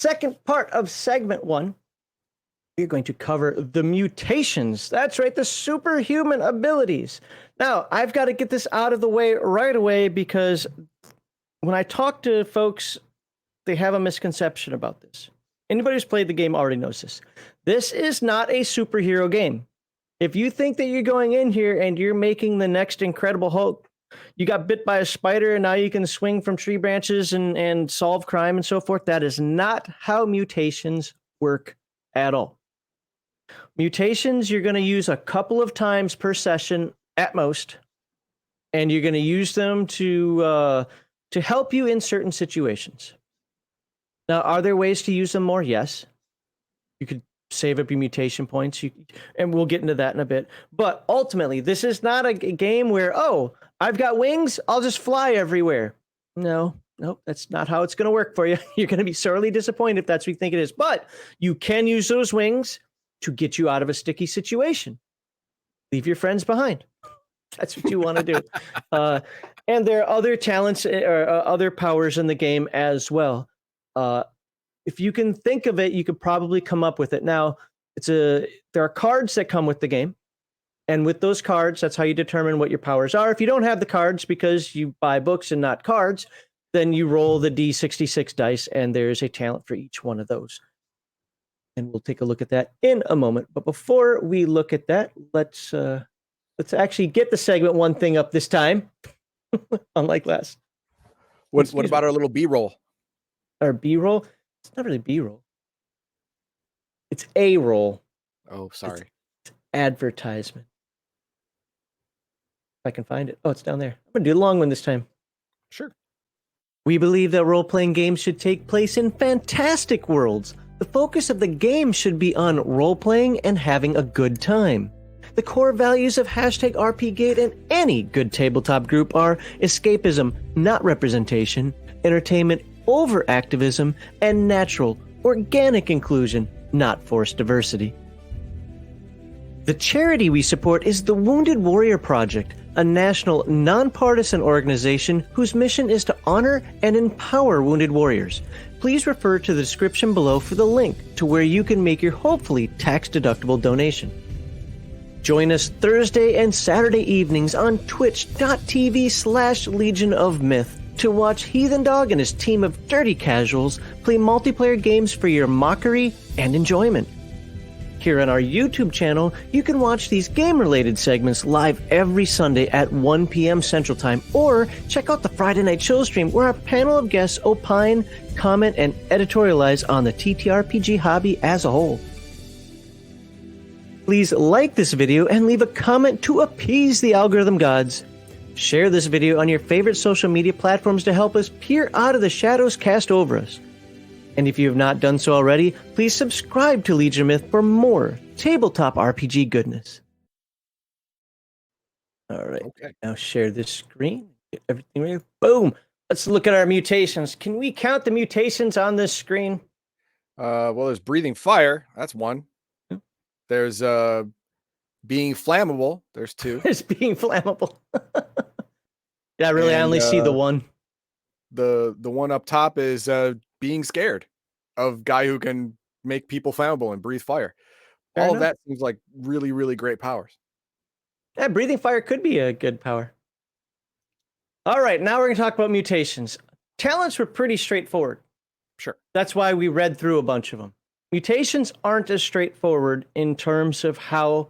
Second part of segment 1, we're going to cover the mutations. That's right, the superhuman abilities. Now, I've got to get this out of the way right away because when I talk to folks, they have a misconception about this. Anybody who's played the game already knows this. This is not a superhero game. If you think that you're going in here and you're making the next Incredible Hulk, you got bit by a spider and now you can swing from tree branches and solve crime and so forth, that is not how mutations work at all. Mutations, you're going to use a couple of times per session at most, and you're going to use them to help you in certain situations. Now, are there ways to use them more? Yes. You could save up your mutation points, and we'll get into that in a bit. But ultimately, this is not a game where, oh, I've got wings, I'll just fly everywhere. No, that's not how it's going to work for you. You're going to be sorely disappointed if that's what you think it is. But you can use those wings to get you out of a sticky situation. Leave your friends behind. That's what you want to do. And there are other talents or other powers in the game as well. If you can think of it, you could probably come up with it. Now, there are cards that come with the game. And with those cards, that's how you determine what your powers are. If you don't have the cards because you buy books and not cards, then you roll the D66 dice, and there's a talent for each one of those. And we'll take a look at that in a moment. But before we look at that, let's actually get the segment 1 thing up this time, unlike last. What about our little B-roll? Our B-roll? It's not really B-roll. It's A-roll. Oh, sorry. It's advertisement. If I can find it. Oh, it's down there. I'm going to do the long one this time. Sure. We believe that role-playing games should take place in fantastic worlds. The focus of the game should be on role-playing and having a good time. The core values of #RPGate and any good tabletop group are escapism, not representation, entertainment over activism, and natural, organic inclusion, not forced diversity. The charity we support is the Wounded Warrior Project, a national, nonpartisan organization whose mission is to honor and empower wounded warriors. Please refer to the description below for the link to where you can make your hopefully tax-deductible donation. Join us Thursday and Saturday evenings on twitch.tv/Legion of Myth to watch Heathen Dog and his team of dirty casuals play multiplayer games for your mockery and enjoyment. Here on our YouTube channel, you can watch these game-related segments live every Sunday at 1 p.m. Central Time, or check out the Friday night show stream where our panel of guests opine, comment, and editorialize on the TTRPG hobby as a whole. Please like this video and leave a comment to appease the algorithm gods. Share this video on your favorite social media platforms to help us peer out of the shadows cast over us. And if you have not done so already, please subscribe to Legion of Myth for more tabletop RPG goodness. All right, okay. Now share this screen. Get everything ready. Boom. Let's look at our mutations. Can we count the mutations on this screen? Well, there's breathing fire. That's one. Yeah. There's being flammable. There's 2. There's being flammable. Yeah, really, I only see the one. The one up top is being scared of guy who can make people flammable and breathe fire. All of that seems like really, really great powers. Yeah, breathing fire could be a good power. All right, now we're going to talk about mutations. Talents were pretty straightforward. Sure. That's why we read through a bunch of them. Mutations aren't as straightforward in terms of how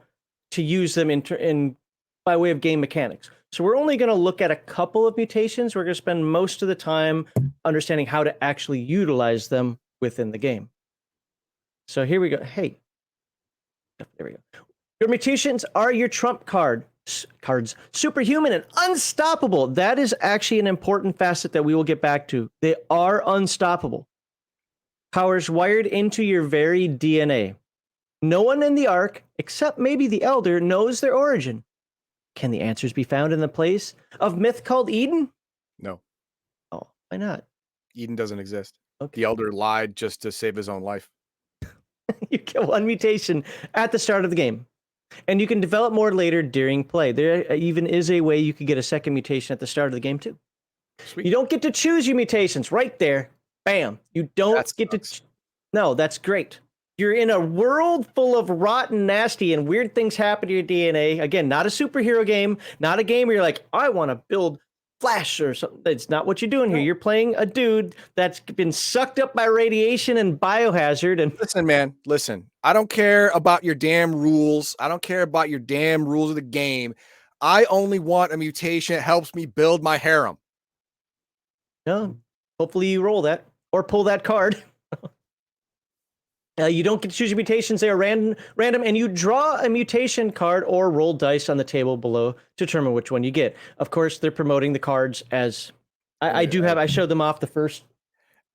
to use them in by way of game mechanics. So we're only going to look at a couple of mutations. We're going to spend most of the time understanding how to actually utilize them within the game. So here we go. Hey, there we go. Your mutations are your trump cards. Superhuman and unstoppable. That is actually an important facet that we will get back to. They are unstoppable. Powers wired into your very DNA. No one in the Ark, except maybe the Elder, knows their origin. Can the answers be found in the place of myth called Eden? No. Oh, why not? Eden doesn't exist. Okay. The Elder lied just to save his own life. You get one mutation at the start of the game, and you can develop more later during play. There even is a way you could get a second mutation at the start of the game too. Sweet. You don't get to choose your mutations right there. Bam. You don't get to No, that's great. You're in a world full of rotten, nasty, and weird things happen to your DNA. Again, not a superhero game, not a game where you're like, I want to build Flash or something. That's not what you're doing here. You're playing a dude that's been sucked up by radiation and biohazard. And listen, man, listen. I don't care about your damn rules. I don't care about your damn rules of the game. I only want a mutation that helps me build my harem. No, hopefully you roll that or pull that card. You don't get to choose your mutations. They are random, and you draw a mutation card or roll dice on the table below to determine which one you get. Of course, they're promoting the cards as I showed them off the first.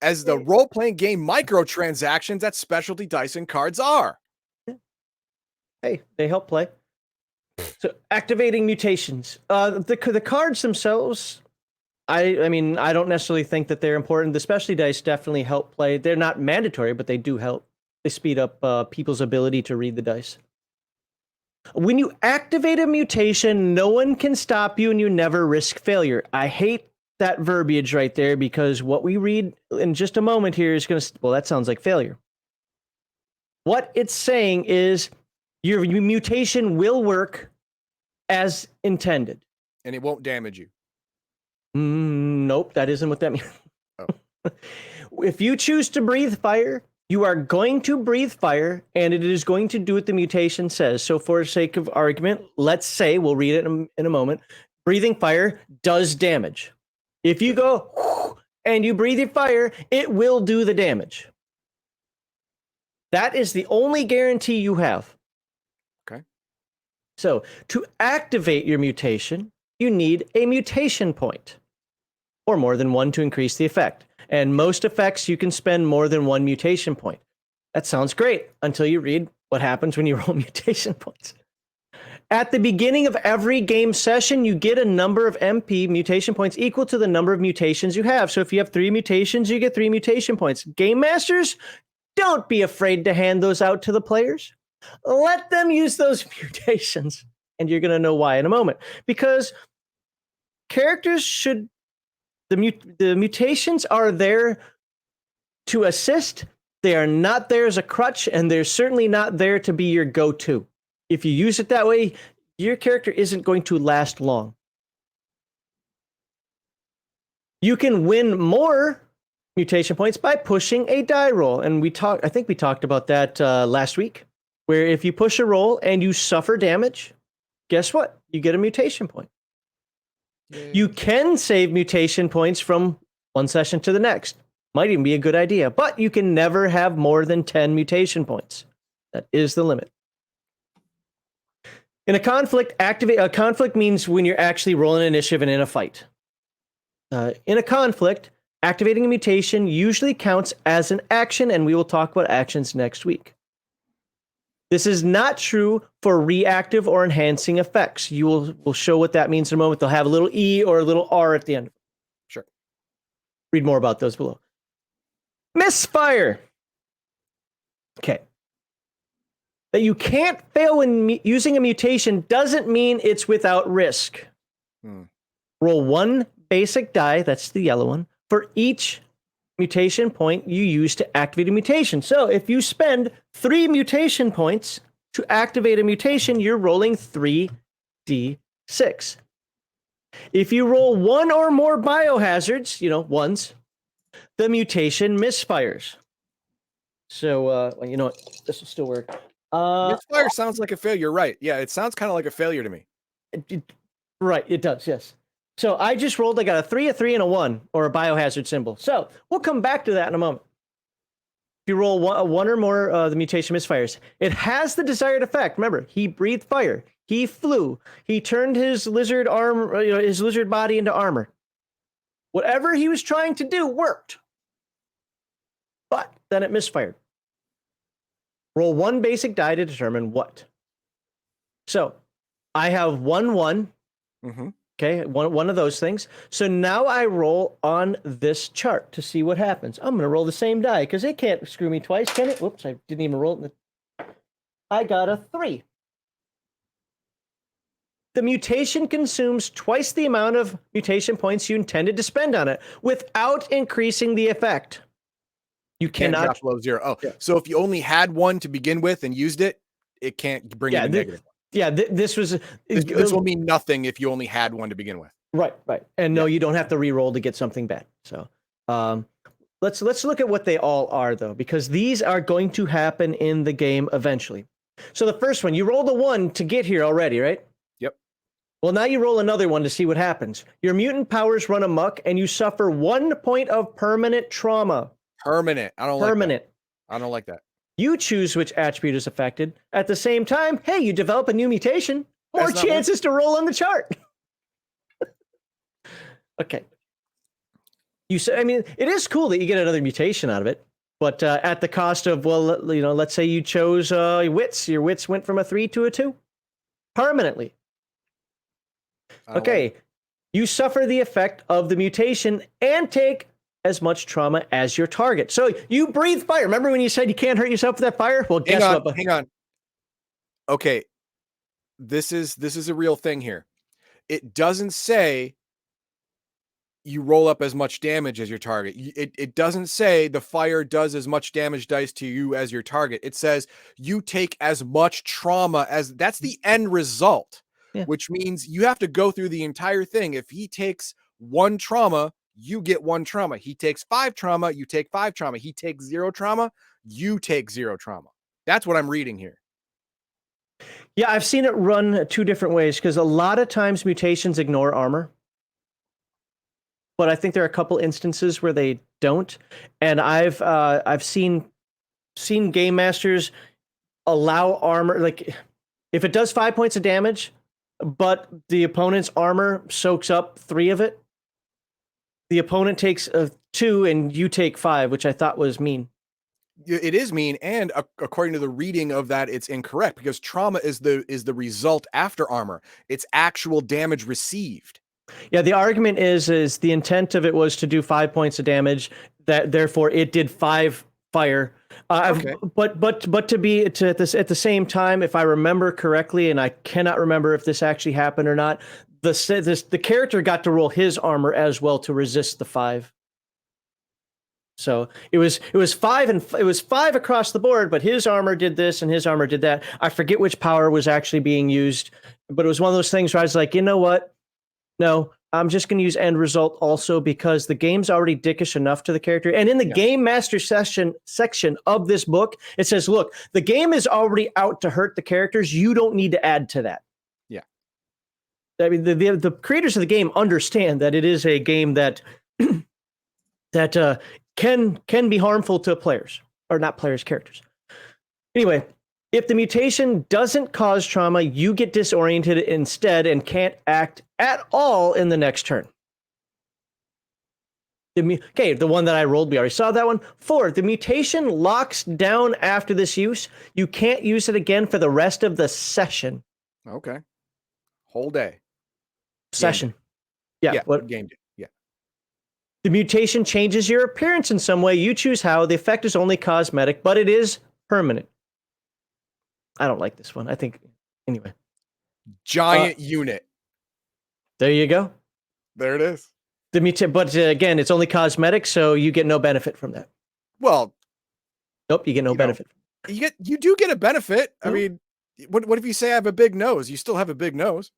As the role-playing game microtransactions that specialty dice and cards are. Hey, they help play. So activating mutations. The cards themselves, I mean, I don't necessarily think that they're important. The specialty dice definitely help play. They're not mandatory, but they do help. They speed up people's ability to read the dice. When you activate a mutation, no one can stop you and you never risk failure. I hate that verbiage right there because what we read in just a moment here is going to, well, that sounds like failure. What it's saying is your mutation will work as intended. And it won't damage you. Nope, that isn't what that means. Oh. If you choose to breathe fire, you are going to breathe fire, and it is going to do what the mutation says. So for the sake of argument, let's say, we'll read it in a moment, breathing fire does damage. If you go and you breathe your fire, it will do the damage. That is the only guarantee you have. Okay. So to activate your mutation, you need a mutation point, or more than one to increase the effect. And most effects, you can spend more than one mutation point. That sounds great until you read what happens when you roll mutation points. At the beginning of every game session, you get a number of MP mutation points equal to the number of mutations you have. So if you have 3 mutations, you get 3 mutation points. Game masters, don't be afraid to hand those out to the players. Let them use those mutations. And you're going to know why in a moment. Because characters should... The mutations are there to assist. They are not there as a crutch, and they're certainly not there to be your go-to. If you use it that way, your character isn't going to last long. You can win more mutation points by pushing a die roll, and I think we talked about that last week, where if you push a roll and you suffer damage, guess what? You get a mutation point. You can save mutation points from one session to the next. Might even be a good idea, but you can never have more than 10 mutation points. That is the limit. In a conflict, a conflict means when you're actually rolling initiative and in a fight. In a conflict, activating a mutation usually counts as an action, and we will talk about actions next week. This is not true for reactive or enhancing effects. We'll show what that means in a moment. They'll have a little E or a little R at the end. Sure. Read more about those below. Misfire. Okay. That you can't fail when using a mutation doesn't mean it's without risk. Roll 1 basic die, that's the yellow one, for each mutation point you use to activate a mutation. So if you spend 3 mutation points to activate a mutation, you're rolling 3d6. If you roll 1 or more biohazards, ones, the mutation misfires. So, this will still work. Misfire sounds like a failure, right? Yeah, it sounds kind of like a failure to me. Right, it does, yes. So I just rolled, I got a 3, and a 1, or a biohazard symbol. So we'll come back to that in a moment. If you roll one or more, the mutation misfires. It has the desired effect. Remember, he breathed fire. He flew. He turned his lizard his lizard body into armor. Whatever he was trying to do worked. But then it misfired. Roll 1 basic die to determine what. So I have 1-1. Mm-hmm. Okay, one of those things. So now I roll on this chart to see what happens. I'm going to roll the same die because it can't screw me twice, can it? Whoops, I didn't even roll it. I got a 3. The mutation consumes twice the amount of mutation points you intended to spend on it without increasing the effect. You Can't cannot drop below 0. Oh, yeah. so if you only had one to begin with and used it, it can't bring in a negative. This was This will mean nothing if you only had one to begin with. right. And no, you don't have to re-roll to get something bad. So let's look at what they all are, though, because these are going to happen in the game eventually. So the first one, you rolled a 1 to get here already, right? Yep. Well, now you roll another one to see what happens. Your mutant powers run amok, and you suffer 1 point of permanent trauma. Permanent. I don't like that. I don't like that. You choose which attribute is affected. At the same time, hey, you develop a new mutation. More chances to roll on the chart. Okay. You say, I mean, it is cool that you get another mutation out of it, but at the cost of, well, you know, let's say you chose wits. Your wits went from a 3 to a 2 permanently. Okay. You suffer the effect of the mutation and take as much trauma as your target. So you breathe fire. Remember when you said you can't hurt yourself with that fire? Well, guess what? Hang on. Okay. This is a real thing here. It doesn't say you roll up as much damage as your target. It doesn't say the fire does as much damage dice to you as your target. It says you take as much trauma as that's the end result, which means you have to go through the entire thing. If he takes 1 trauma, you get 1 trauma. He takes 5 trauma, you take 5 trauma. He takes 0 trauma, you take 0 trauma. That's what I'm reading here. Yeah, I've seen it run 2 different ways because a lot of times mutations ignore armor. But I think there are a couple instances where they don't. And I've seen game masters allow armor, like if it does 5 points of damage, but the opponent's armor soaks up 3 of it, the opponent takes 2 and you take 5, which I thought was mean. It is mean, and according to the reading of that, it's incorrect because trauma is the result after armor. It's actual damage received. Yeah, the argument is the intent of it was to do 5 points of damage. That therefore it did 5 fire. Okay. But to be at the same time, if I remember correctly, and I cannot remember if this actually happened or not, the character got to roll his armor as well to resist the 5. So it was 5 and it was 5 across the board, but his armor did this and his armor did that. I forget which power was actually being used, but it was one of those things where I was like, you know what? No, I'm just going to use end result also because the game's already dickish enough to the character. And in the game master section of this book, it says, look, the game is already out to hurt the characters. You don't need to add to that. Yeah. I mean, the creators of the game understand that it is a game that can be harmful to players, or not players, characters. Anyway, if the mutation doesn't cause trauma, you get disoriented instead and can't act at all in the next turn. Okay, the one that I rolled, we already saw that one. 4, the mutation locks down after this use. You can't use it again for the rest of the session. Okay. Whole day. Session. Yeah. What game day? Yeah. The mutation changes your appearance in some way. You choose how. The effect is only cosmetic, but it is permanent. I don't like this one. I think, anyway. Giant unit. There you go. There it is. But again, it's only cosmetic, so you get no benefit from that. Well, nope, you get no benefit. You do get a benefit. I mean, what if you say I have a big nose? You still have a big nose.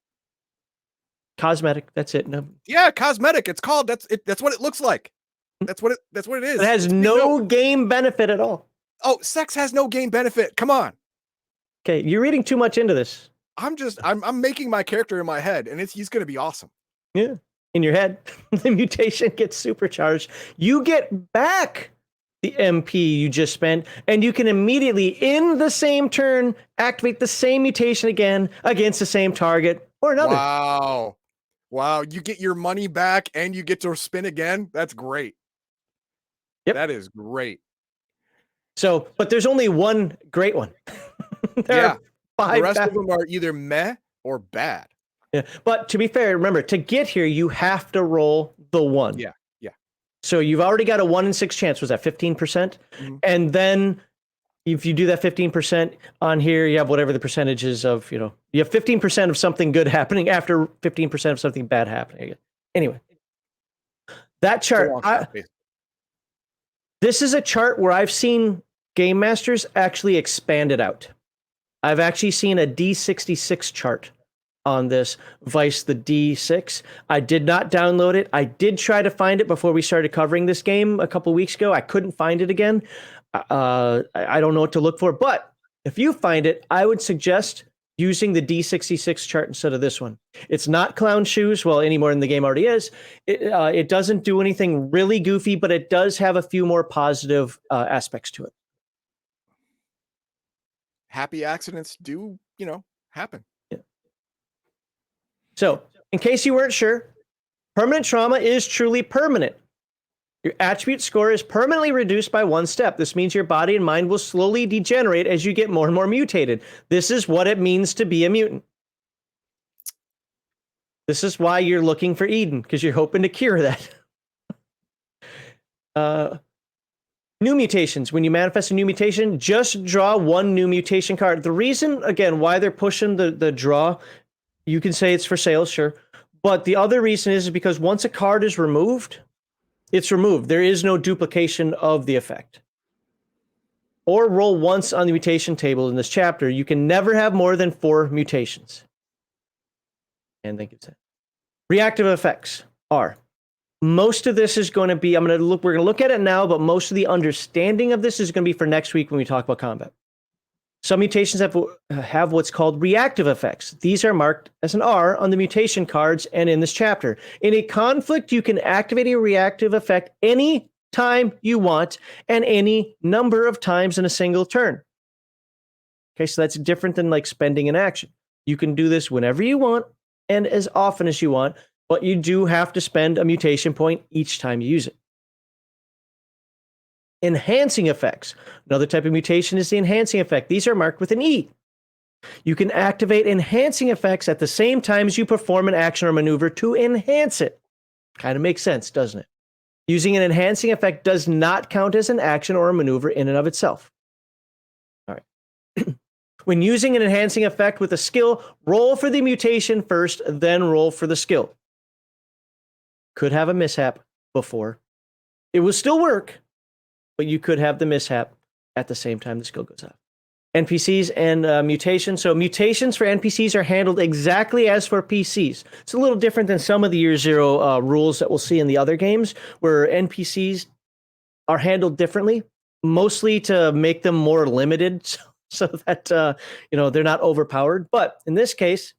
Cosmetic. That's it. No. Yeah, cosmetic. It's called. That's what it looks like. That's what it is. It has no game benefit at all. Oh, sex has no game benefit. Come on. Okay, you're reading too much into this. I'm making my character in my head, and he's going to be awesome. Yeah, in your head, the mutation gets supercharged. You get back the MP you just spent, and you can immediately, in the same turn, activate the same mutation again against the same target or another. Wow, you get your money back, and you get to spin again. That's great. Yep. That is great. So, but there's only one great one. There are 5 the rest of them are either meh or bad. Yeah, but to be fair, remember, to get here, you have to roll the 1. Yeah. So you've already got a 1 in 6 chance. Was that 15%? Mm-hmm. And then if you do that 15% on here, you have whatever the percentage is of, you have 15% of something good happening after 15% of something bad happening. Anyway, that chart, This is a chart where I've seen game masters actually expand it out. I've actually seen a D66 chart on this vice the D6. I did not download it. I did try to find it before we started covering this game a couple weeks ago. I couldn't find it again. I don't know what to look for, but if you find it, I would suggest using the D66 chart instead of this one. It's not clown shoes, well, any more than the game already is. It doesn't do anything really goofy, but it does have a few more positive aspects to it. Happy accidents do, happen. Yeah. So, in case you weren't sure, permanent trauma is truly permanent. Your attribute score is permanently reduced by 1 step. This means your body and mind will slowly degenerate as you get more and more mutated. This is what it means to be a mutant. This is why you're looking for Eden, because you're hoping to cure that. New mutations. When you manifest a new mutation, just draw 1 new mutation card. The reason, again, why they're pushing the draw, you can say it's for sale, sure. But the other reason is because once a card is removed, it's removed. There is no duplication of the effect. Or roll once on the mutation table in this chapter. You can never have more than 4 mutations. And thank you. Reactive effects are. Most of this is going to be, we're going to look at it now, but most of the understanding of this is going to be for next week when we talk about combat. Some mutations have what's called reactive effects. These are marked as an R on the mutation cards and in this chapter. In a conflict, you can activate a reactive effect any time you want and any number of times in a single turn. Okay, so that's different than like spending an action. You can do this whenever you want and as often as you want, but you do have to spend a mutation point each time you use it. Enhancing effects. Another type of mutation is the enhancing effect. These are marked with an E. You can activate enhancing effects at the same time as you perform an action or maneuver to enhance it. Kind of makes sense, doesn't it? Using an enhancing effect does not count as an action or a maneuver in and of itself. All right. When using an enhancing effect with a skill, roll for the mutation first, then roll for the skill. Could have a mishap before. It will still work, but you could have the mishap at the same time the skill goes off. NPCs and mutations. So mutations for NPCs are handled exactly as for PCs. It's a little different than some of the Year Zero rules that we'll see in the other games, where NPCs are handled differently, mostly to make them more limited, so that they're not overpowered. But in this case,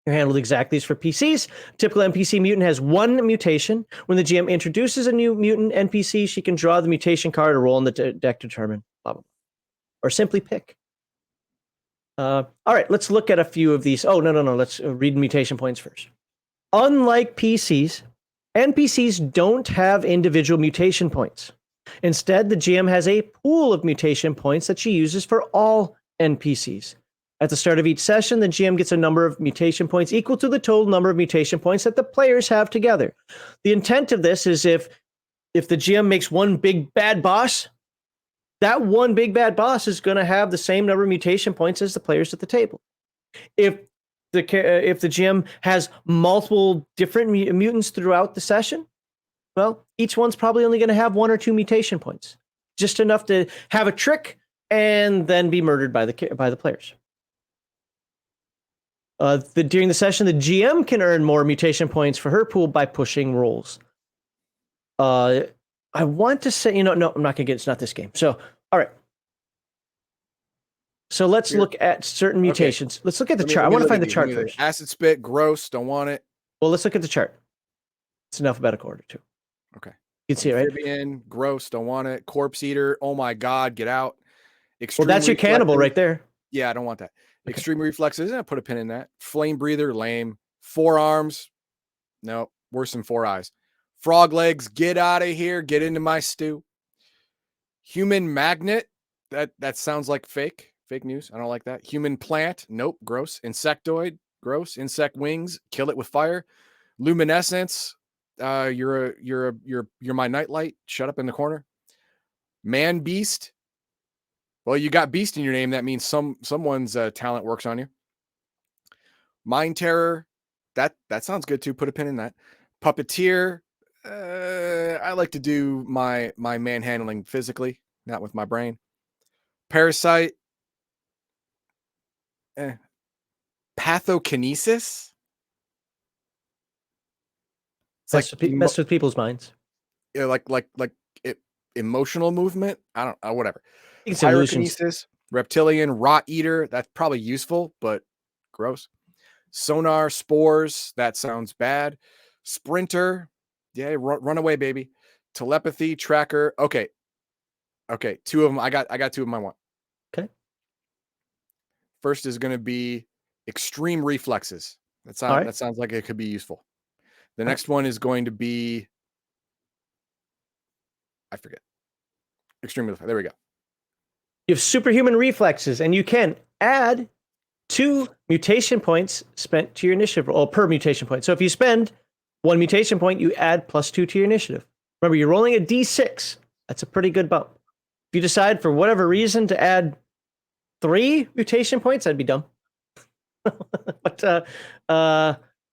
they're handled exactly as for PCs. Typical NPC mutant has 1 mutation. When the GM introduces a new mutant NPC, she can draw the mutation card or roll in the deck to determine, blah, blah, blah. Or simply pick. All right, let's look at a few of these. Oh, no. Let's read mutation points first. Unlike PCs, NPCs don't have individual mutation points. Instead, the GM has a pool of mutation points that she uses for all NPCs. At the start of each session, the GM gets a number of mutation points equal to the total number of mutation points that the players have together. The intent of this is if the GM makes one big bad boss, that one big bad boss is going to have the same number of mutation points as the players at the table. If the GM has multiple different mutants throughout the session, well, each one's probably only going to have 1 or 2 mutation points, just enough to have a trick and then be murdered by the players. During the session, the GM can earn more mutation points for her pool by pushing rolls. I want to say, no, I'm not going to get it. It's not this game. So, all right. So let's look at certain mutations. Okay. Let's look at the chart. I want to find the chart first. Acid spit, gross, don't want it. Well, let's look at the chart. It's in alphabetical order, too. Okay. You can see it, right? Amphibian, gross, don't want it. Corpse eater, oh my God, get out. Well, that's your cannibal right there. Yeah, I don't want that. Okay. Extreme reflexes, put a pin in that. Flame breather, lame. Forearms, no, worse than 4 eyes. Frog legs, get out of here, get into my stew. Human magnet, that sounds like fake news. I don't like that. Human plant, nope, gross. Insectoid, gross. Insect wings, kill it with fire. Luminescence, you're my nightlight, shut up in the corner. Man beast. Well, you got beast in your name. That means someone's talent works on you. Mind terror. That sounds good too. Put a pin in that. Puppeteer. I like to do my manhandling physically, not with my brain. Parasite. Pathokinesis. It's like Mess with people's minds. like emotional movement. I don't know, whatever. I think it's illusions. Pyrokinesis, reptilian, rot eater. That's probably useful, but gross. Sonar, spores. That sounds bad. Sprinter. Yeah, run away, baby. Telepathy, tracker. Okay. Two of them. I got two of them I want. Okay. First is going to be extreme reflexes. That sounds like it could be useful. The next one is going to be, I forget. Extreme reflex. There we go. You have superhuman reflexes, and you can add 2 mutation points spent to your initiative roll per mutation point. So if you spend 1 mutation point, you add +2 to your initiative. Remember, you're rolling a d6. That's a pretty good bump. If you decide for whatever reason to add 3 mutation points, that'd be dumb. But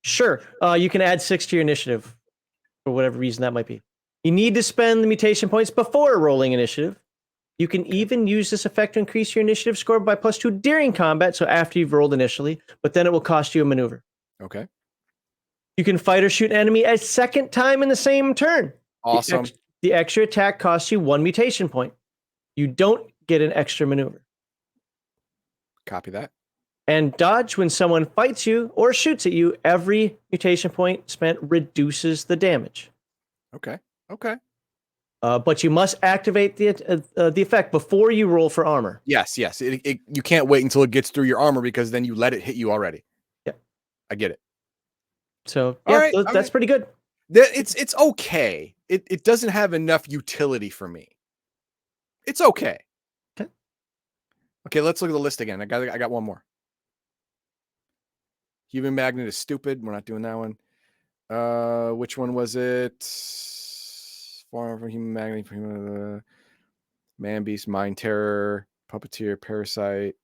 sure, you can add 6 to your initiative for whatever reason that might be. You need to spend the mutation points before rolling initiative. You can even use this effect to increase your initiative score by +2 during combat, so after you've rolled initially, but then it will cost you a maneuver. Okay. You can fight or shoot an enemy a second time in the same turn. Awesome. The extra attack costs you 1 mutation point. You don't get an extra maneuver. Copy that. And dodge when someone fights you or shoots at you. Every mutation point spent reduces the damage. Okay. But you must activate the effect before you roll for armor. Yes. You can't wait until it gets through your armor because then you let it hit you already. Yeah. I get it. So yeah, that's pretty good. It's okay. It doesn't have enough utility for me. It's okay. Okay, let's look at the list again. I got one more. Human magnet is stupid. We're not doing that one. Which one was it? Form from human magnet, man beast, mind terror, puppeteer, parasite.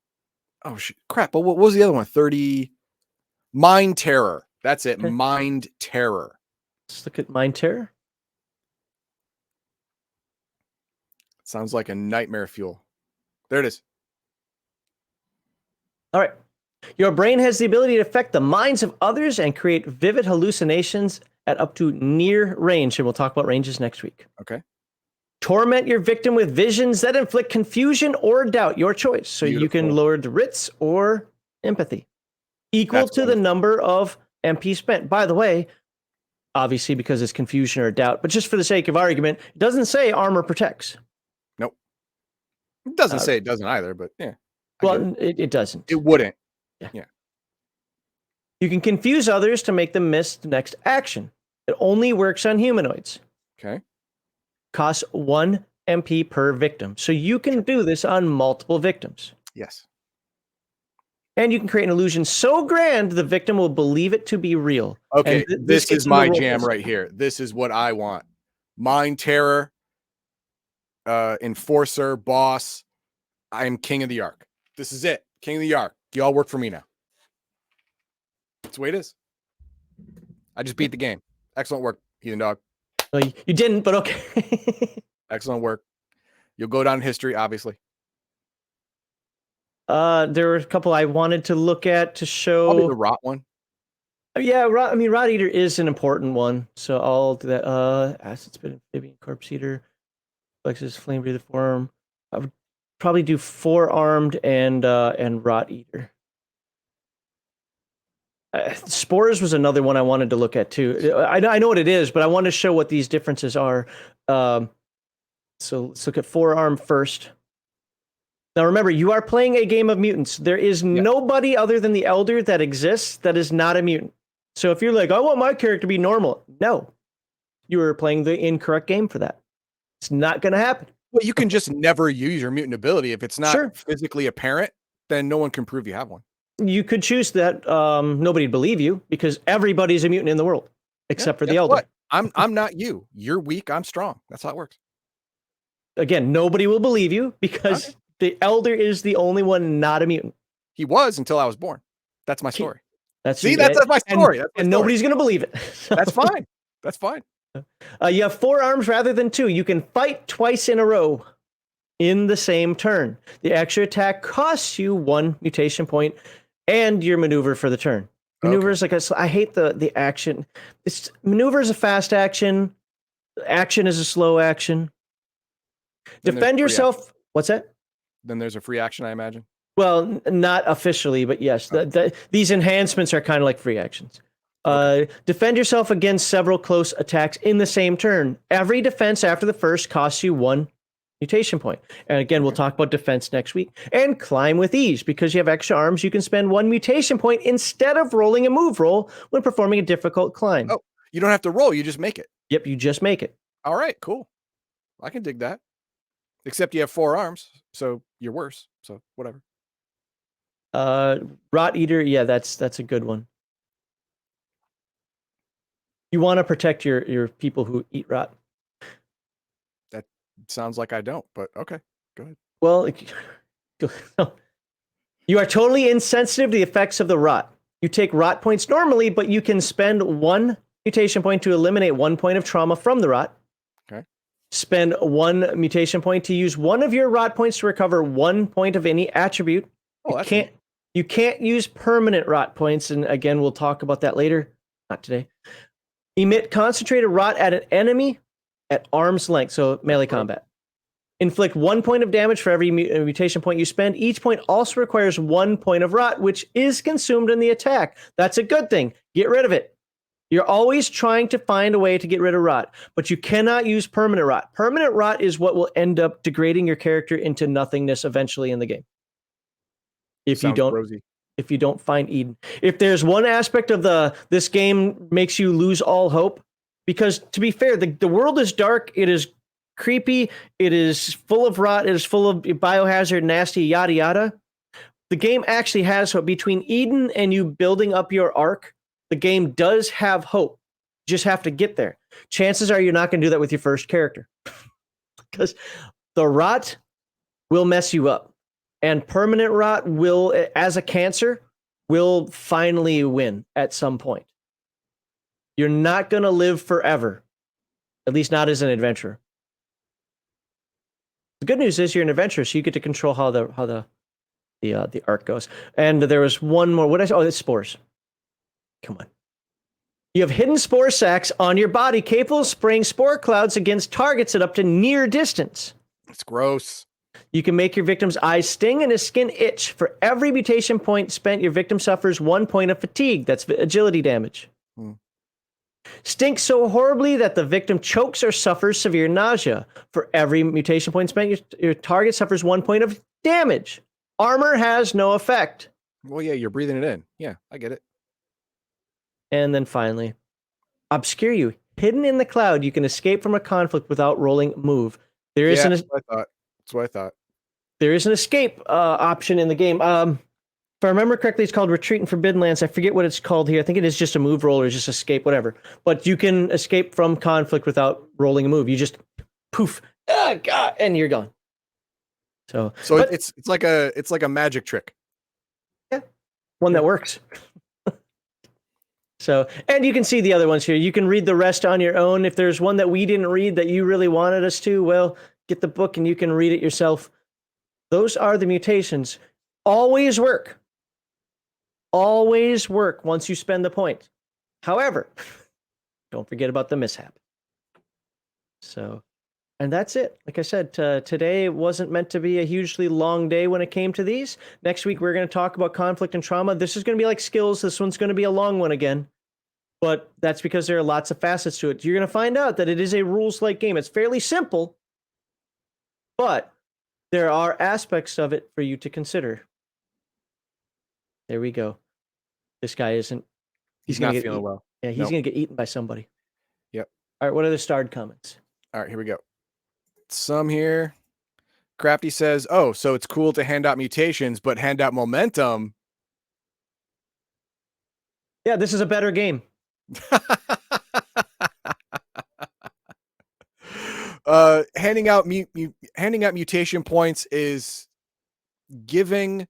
Oh crap! But what was the other one? 30. Mind terror. That's it. Okay. Mind terror. Let's look at mind terror. Sounds like a nightmare fuel. There it is. All right. Your brain has the ability to affect the minds of others and create vivid hallucinations at up to near range. And we'll talk about ranges next week. Okay. Torment your victim with visions that inflict confusion or doubt, your choice. So Beautiful. You can lower the wits or empathy. Equal to the number of MP spent. By the way, obviously because it's confusion or doubt, but just for the sake of argument, it doesn't say armor protects. Nope. It doesn't say it doesn't either, but yeah. Well, it doesn't. It wouldn't. Yeah. You can confuse others to make them miss the next action. It only works on humanoids. Okay. Costs 1 MP per victim. So you can do this on multiple victims. Yes. And you can create an illusion so grand the victim will believe it to be real. Okay, this is my jam right here. This is what I want. Mind terror, enforcer, boss. I am king of the arc. This is it. King of the arc. Y'all work for me now. That's the way it is. I just beat the game. Excellent work, Heathen Dog. Well, you didn't, but okay. Excellent work. You'll go down in history, obviously. There were a couple I wanted to look at to show. Probably the rot one. Yeah, Rot Eater is an important one, so I'll do that. Acid Spit, Amphibian, Corpse Eater, Flexus, Flame Breather Form. I would probably do Four-Armed and Rot Eater. Spores was another one I wanted to look at too. I know what it is, but I want to show what these differences are. So let's look at Four-Armed first. Now remember, you are playing a game of mutants. There is nobody other than the Elder that exists that is not a mutant. So if you're like, I want my character to be normal. No. You are playing the incorrect game for that. It's not going to happen. Well, you can just never use your mutant ability. If it's not physically apparent, then no one can prove you have one. You could choose that. Nobody'd believe you because everybody's a mutant in the world except for the Elder. What? I'm not you. You're weak. I'm strong. That's how it works. Again, nobody will believe you because the Elder is the only one not a mutant. He was until I was born. That's my story. That's my story. And nobody's going to believe it. So. That's fine. That's fine. You have 4 arms rather than 2. You can fight twice in a row in the same turn. The extra attack costs you 1 mutation point and your maneuver for the turn. Maneuver is I hate the action. Maneuver is a fast action. Action is a slow action. Defend yourself. What's that? Then there's a free action, I imagine. Well, not officially, but yes. These enhancements are kind of like free actions. Defend yourself against several close attacks in the same turn. Every defense after the first costs you 1 mutation point. And again, we'll talk about defense next week. And climb with ease. Because you have extra arms, you can spend 1 mutation point instead of rolling a move roll when performing a difficult climb. Oh, you don't have to roll. You just make it. Yep, you just make it. All right, cool. I can dig that. Except you have 4 arms, so you're worse. So whatever. Rot Eater, yeah, that's a good one. You want to protect your people who eat rot. That sounds like I don't, but okay, go ahead. Well, you are totally insensitive to the effects of the rot. You take rot points normally, but you can spend 1 mutation point to eliminate 1 point of trauma from the rot. Okay. Spend 1 mutation point to use 1 of your rot points to recover 1 point of any attribute. Oh, You can't use permanent rot points, and again, we'll talk about that later. Not today. Emit concentrated rot at an enemy at arm's length, so melee combat. Inflict 1 point of damage for every mutation point you spend. Each point also requires 1 point of rot, which is consumed in the attack. That's a good thing. Get rid of it. You're always trying to find a way to get rid of rot, but you cannot use permanent rot. Permanent rot is what will end up degrading your character into nothingness eventually in the game. If you don't find Eden. If there's one aspect of this game makes you lose all hope, because to be fair, the world is dark, it is creepy, it is full of rot, it is full of biohazard, nasty, yada yada. The game actually has hope. Between Eden and you building up your arc, the game does have hope. You just have to get there. Chances are you're not going to do that with your first character. Because the rot will mess you up. And permanent rot will, as a cancer, will finally win at some point. You're not going to live forever. At least not as an adventurer. The good news is you're an adventurer, so you get to control how the arc goes. And there was one more. It's spores. Come on. You have hidden spore sacs on your body capable of spraying spore clouds against targets at up to near distance. It's gross. You can make your victim's eyes sting and his skin itch. For every mutation point spent, your victim suffers 1 point of fatigue. That's agility damage. Stinks so horribly that the victim chokes or suffers severe nausea. For every mutation point spent, your target suffers 1 point of damage. Armor has no effect. Well, yeah, you're breathing it in. Yeah, I get it. And then finally, obscure you. Hidden in the cloud, you can escape from a conflict without rolling move. That's what I thought. There is an escape option in the game. If I remember correctly, it's called Retreat in Forbidden Lands. I forget what it's called here. I think it is just a move roll or just escape, whatever. But you can escape from conflict without rolling a move. You just poof, God, and you're gone. It's like a magic trick. Yeah, one that works. So, and you can see the other ones here. You can read the rest on your own. If there's one that we didn't read that you really wanted us to, well, get the book and you can read it yourself. Those are the mutations. Always work. Always work once you spend the point. However, don't forget about the mishap. So, and that's it. Like I said, today wasn't meant to be a hugely long day when it came to these. Next week, we're going to talk about conflict and trauma. This is going to be like skills. This one's going to be a long one again. But that's because there are lots of facets to it. You're going to find out that it is a rules-like game. It's fairly simple, but there are aspects of it for you to consider. There we go. This guy isn't. He's not feeling well. Yeah, he's going to get eaten by somebody. Yep. All right, what are the starred comments? All right, here we go. Some here. Crafty says, oh, so it's cool to hand out mutations, but hand out momentum. Yeah, this is a better game. Handing out mutation points is giving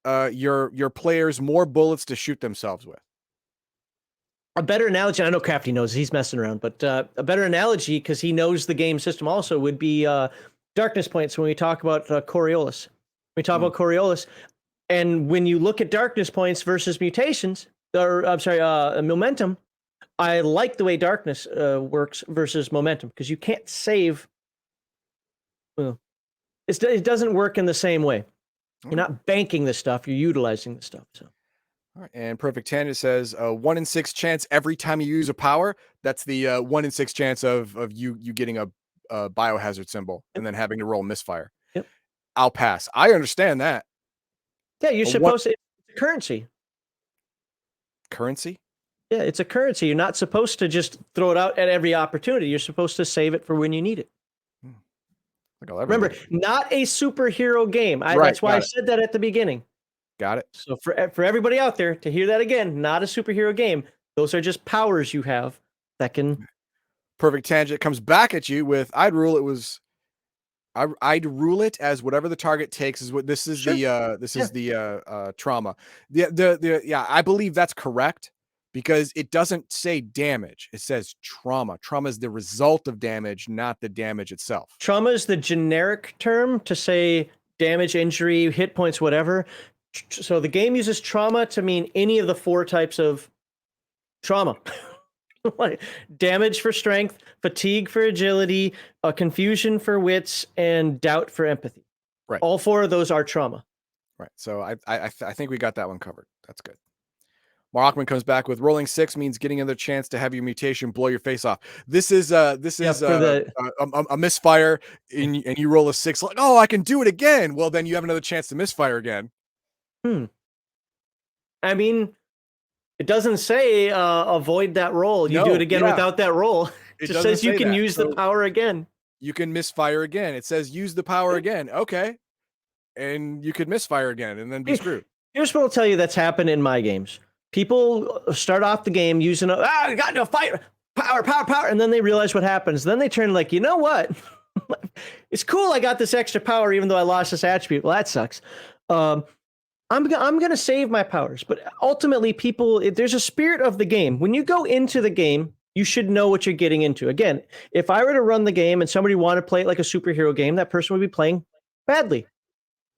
your players more bullets to shoot themselves with. a better analogy, I know Crafty knows, he's messing around, but a better analogy, because he knows the game system also, would be darkness points when we talk about Coriolis. We talk about Coriolis, and when you look at darkness points versus mutations, or I'm sorry, momentum, I like the way darkness works versus momentum, because you can't save. Well, it doesn't work in the same way. You're not banking the stuff, you're utilizing the stuff. So. All right. And Perfect Tangent says 1 in 6 chance every time you use a power. That's the 1 in 6 chance of you getting a biohazard symbol and then having to roll misfire. Yep. I'll pass. I understand that. Yeah, you're supposed to. It's a currency. Currency? Yeah, it's a currency. You're not supposed to just throw it out at every opportunity. You're supposed to save it for when you need it. Remember, not a superhero game. That's why I said that at the beginning. Got it. So for everybody out there to hear that again, not a superhero game. Those are just powers you have that can. Perfect Tangent comes back at you with I'd rule it as whatever the target takes is what this is. Sure. Is the trauma. I believe that's correct, because it doesn't say damage. It says trauma. Trauma is the result of damage, not the damage itself. Trauma is the generic term to say damage, injury, hit points, whatever. So the game uses trauma to mean any of the 4 types of trauma. Like damage for strength, fatigue for agility, confusion for wits, and doubt for empathy. Right. All 4 of those are trauma. Right. So I think we got that one covered. That's good. Markman comes back with rolling 6 means getting another chance to have your mutation blow your face off. This is a misfire, and you roll a 6. Like, oh, I can do it again. Well, then you have another chance to misfire again. I mean, it doesn't say avoid that roll. You do it again without that roll. It just says you can use the power again. You can misfire again. It says use the power again. Okay. And you could misfire again and then be screwed. Here's what I'll tell you that's happened in my games. People start off the game using I got no fire, power, and then they realize what happens. Then they turn like, you know what? It's cool I got this extra power even though I lost this attribute. Well, that sucks. I'm going to save my powers, but ultimately there's a spirit of the game. When you go into the game, you should know what you're getting into. Again, if I were to run the game and somebody wanted to play it like a superhero game, that person would be playing badly.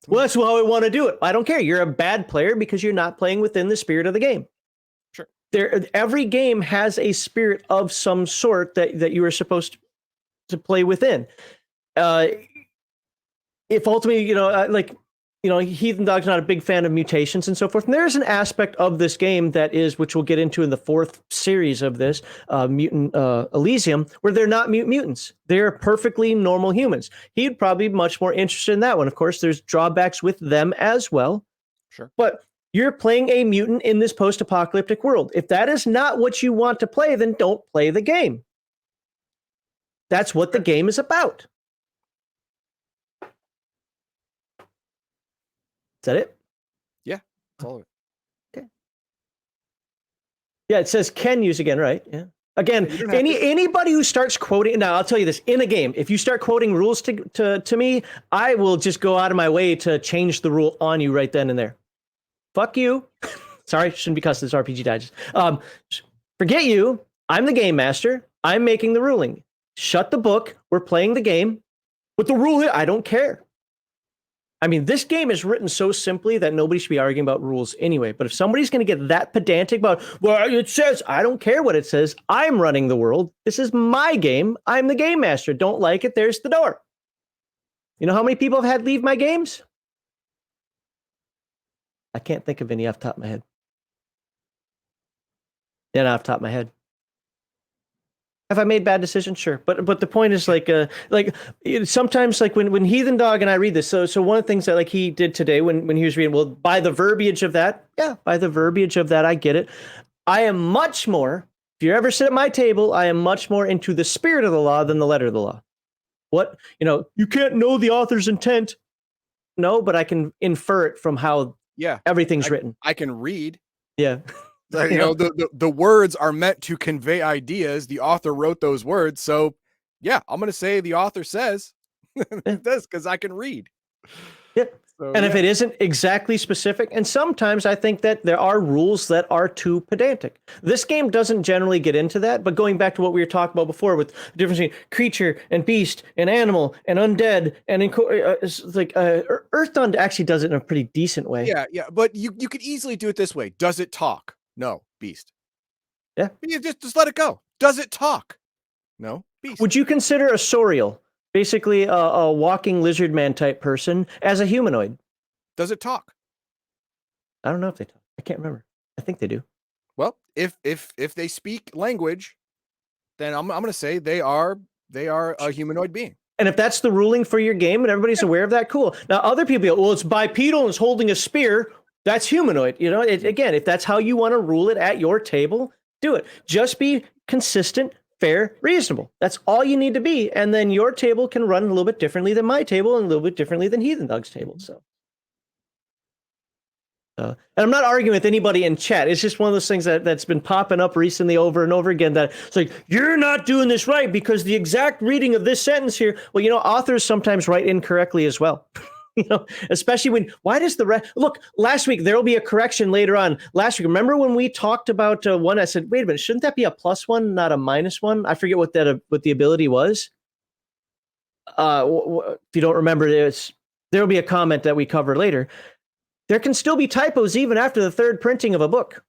Well, that's how I want to do it. I don't care. You're a bad player because you're not playing within the spirit of the game. Sure. Every game has a spirit of some sort that you are supposed to play within. If ultimately, Heathen Dog's not a big fan of mutations and so forth. And there's an aspect of this game which we'll get into in the 4th series of this, Mutant Elysium, where they're not mutants. They're perfectly normal humans. He'd probably be much more interested in that one. Of course, there's drawbacks with them as well. Sure. But you're playing a mutant in this post-apocalyptic world. If that is not what you want to play, then don't play the game. That's what the game is about. Is that it? Yeah, that's all of it. Okay. Yeah, it says can use again, right? Yeah. Again, anybody who starts quoting, now I'll tell you this, in a game, if you start quoting rules to me, I will just go out of my way to change the rule on you right then and there. Fuck you. Sorry, shouldn't be cussing this RPG Digest. Forget you. I'm the game master. I'm making the ruling. Shut the book. We're playing the game. But the rule, I don't care. I mean, this game is written so simply that nobody should be arguing about rules anyway. But if somebody's going to get that pedantic about, well, it says, I don't care what it says. I'm running the world. This is my game. I'm the game master. Don't like it. There's the door. You know how many people have had leave my games? I can't think of any off the top of my head. Yeah, not off the top of my head. Have I made bad decisions? Sure. But the point is sometimes when Heathen Dog and I read this, so one of the things that he did today when he was reading, well, by the verbiage of that, I get it. I am much more, if you ever sit at my table, I am much more into the spirit of the law than the letter of the law. What, you can't know the author's intent. No, but I can infer it from how everything's written. I can read. Yeah. The words are meant to convey ideas. The author wrote those words. So yeah, I'm going to say the author says this because I can read. Yeah. So, And if it isn't exactly specific, and sometimes I think that there are rules that are too pedantic. This game doesn't generally get into that, but going back to what we were talking about before with the difference between creature and beast and animal and undead and Earthdawn actually does it in a pretty decent way. yeah, but you could easily do it this way. Does it talk? No, beast. Yeah. You just let it go. Does it talk? No, beast. Would you consider a Sorial, basically a walking lizard man type person, as a humanoid? Does it talk? I don't know if they talk. I can't remember. I think they do. Well, if they speak language, then I'm going to say they are a humanoid being. And if that's the ruling for your game and everybody's aware of that, cool. Now, other people go, well, it's bipedal and it's holding a spear. That's humanoid. You know, again, if that's how you want to rule it at your table, do it. Just be consistent, fair, reasonable. That's all you need to be. And then your table can run a little bit differently than my table and a little bit differently than Heathen Dog's table. And I'm not arguing with anybody in chat. It's just one of those things that's been popping up recently over and over again, that it's like, you're not doing this right because the exact reading of this sentence here. Well, you know, authors sometimes write incorrectly as well. You know, especially why does look, last week, there'll be a correction later on. Last week, remember when we talked about one, I said, wait a minute, shouldn't that be a +1, not a -1? I forget what the ability was. If you don't remember, there'll be a comment that we cover later. There can still be typos even after the third printing of a book.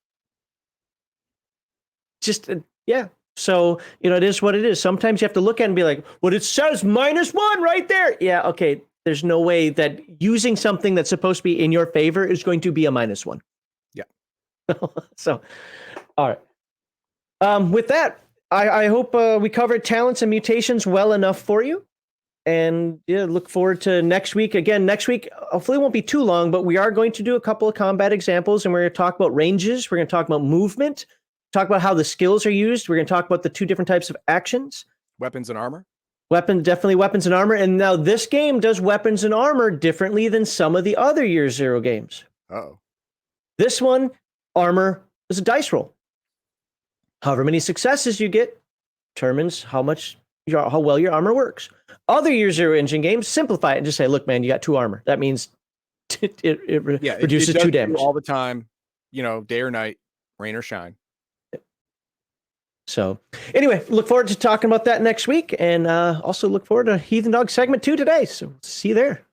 Just, yeah. So, you know, it is what it is. Sometimes you have to look at it and be like, well, it says -1 right there. Yeah, okay. There's no way that using something that's supposed to be in your favor is going to be a -1. Yeah. So, all right. With that, I hope we covered talents and mutations well enough for you. And yeah, look forward to next week. Again, next week, hopefully it won't be too long, but we are going to do a couple of combat examples, and we're going to talk about ranges. We're going to talk about movement, talk about how the skills are used. We're going to talk about the 2 different types of actions. Weapons and armor. Definitely weapons and armor. And now this game does weapons and armor differently than some of the other Year Zero games. Uh-oh. This one, armor is a dice roll. However many successes you get determines how well your armor works. Other Year Zero engine games simplify it and just say, look, man, you got 2 armor. That means it reduces 2 damage. All the time, you know, day or night, rain or shine. So anyway, look forward to talking about that next week, and also look forward to Heathen Dog segment 2 today. So see you there.